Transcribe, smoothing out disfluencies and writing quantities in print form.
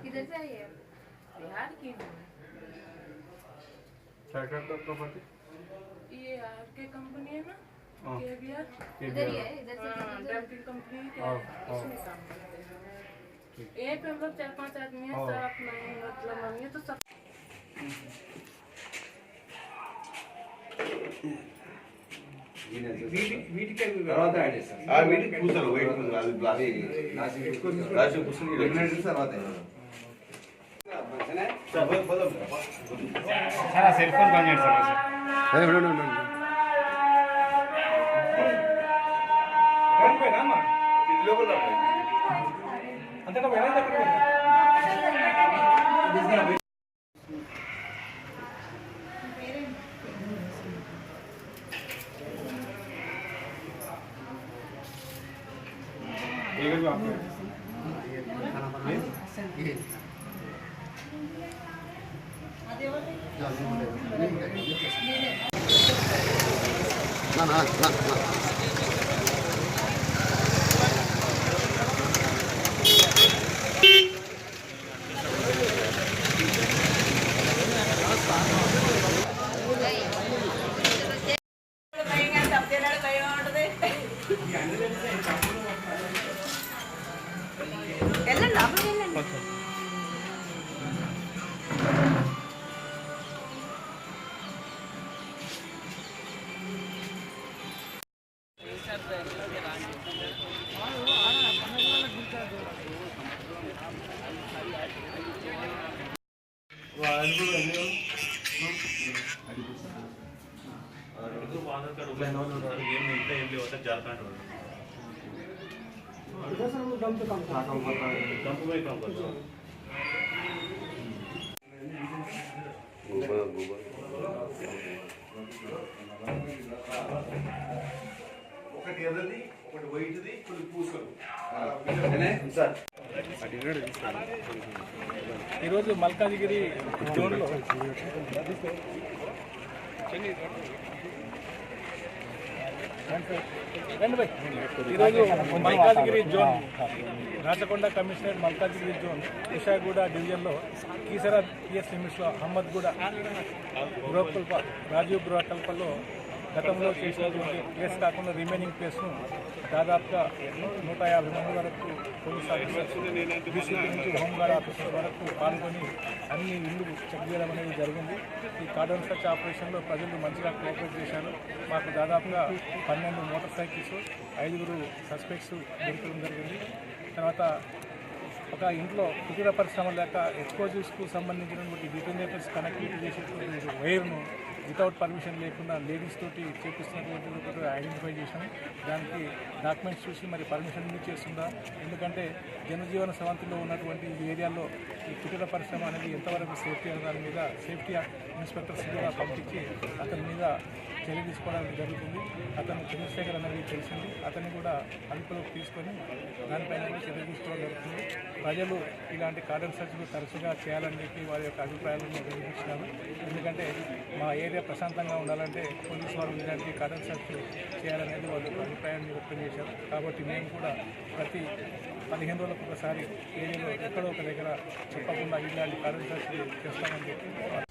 किधर से आई है? बिहार की हूँ। क्या करता प्रॉपर्टी? ये आर के कंपनी है ना, के बिहार इधर ही है, इधर से डंपिंग कंपनी के उसमें काम करते हैं। यहीं पे हम लोग 4-5 आदमी हैं, सब अपना मतलब मांगे तो सब వీటికి తర్వాత యాడ్ చేస్తారు. ఆ వీటికి కూర్చోరు, వెయిట్ కూర్చోరు, అది బ్లాక్ రాసి కూర్చొని తర్వాత సెల్ ఫోన్ బంద్ చేయండి సార్. అంతేనా వెళ్ళండి అక్కడ ఒకటి ఎర్రది, ఒకటి వైట్ది, కొన్ని పూసలు. ఈరోజు మల్కాజిగిరి జోన్లో ఈరోజు Malkajgiri zone Rachakonda commissioner Malkajgiri zone Kushaiguda డివిజన్లో కీసరా పిఎస్ లిమిట్స్లో అహ్మద్గూడ గృహకల్ప రాజీవ్ గృహకల్పలో గతంలో చేసినటువంటి కేసు కాకుండా రిమైనింగ్ కేసును దాదాపుగా 150 మంది వరకు పోలీస్ ఆఫీసర్స్ డీసీపీ నుంచి హోంగార్డ్ ఆఫీసర్ వరకు పాల్గొని అన్ని ఇల్లు చెక్ చేయడం అనేది జరిగింది. ఈ కార్డన్ సర్చ్ ఆపరేషన్లో ప్రజలు మంచిగా కోఆపరేట్ చేశారు. మాకు దాదాపుగా 12 మోటార్ సైకిల్స్, 5 సస్పెక్ట్స్ దొరకడం జరిగింది. తర్వాత ఒక ఇంట్లో కుటీర పరిశ్రమ లేక ఎక్స్ప్లోజివ్స్కు సంబంధించినటువంటి డిటోనేటర్స్ కనెక్టివిటీ చేసేటువంటి వైర్ను వితౌట్ పర్మిషన్ లేకుండా లేడీస్ తోటి చేపిస్తున్నటువంటి ఐడెంటిఫై చేశాము. దానికి డాక్యుమెంట్స్ చూసి మరి పర్మిషన్ ఎందుకు చేస్తుందా, ఎందుకంటే జనజీవన సవంతిలో ఉన్నటువంటి ఈ ఏరియాలో ఈ కుటీర పరిశ్రమ అనేది ఎంతవరకు సేఫ్టీ అనే దాని మీద సేఫ్టీ ఇన్స్పెక్టర్స్ కూడా పంపించి అతని మీద చర్య తీసుకోవడం జరుగుతుంది. అతను చంద్రశేఖర్ అనేది తెలిసింది, అతన్ని కూడా అదుపులోకి తీసుకొని దానిపైన చర్య తీసుకోవడం జరుగుతుంది. ప్రజలు ఇలాంటి కార్డన్ సర్చ్లు తరచుగా చేయాలని చెప్పి వారి యొక్క అభిప్రాయాలను వెలిగించినారు. ఎందుకంటే మా ఏరియా ప్రశాంతంగా ఉండాలంటే పోలీసు వారు ఇలాంటి కార్డన్ సర్చ్ చేయాలనేది వాళ్ళ అభిప్రాయాన్ని వ్యక్తం చేశారు. కాబట్టి మేము కూడా ప్రతి 15 రోజులకు ఒకసారి ఏరియాలో ఎక్కడో ఒక దగ్గర చెప్పకుండా ఇలాంటి కార్డన్ సర్చ్ చేస్తామని చెప్పి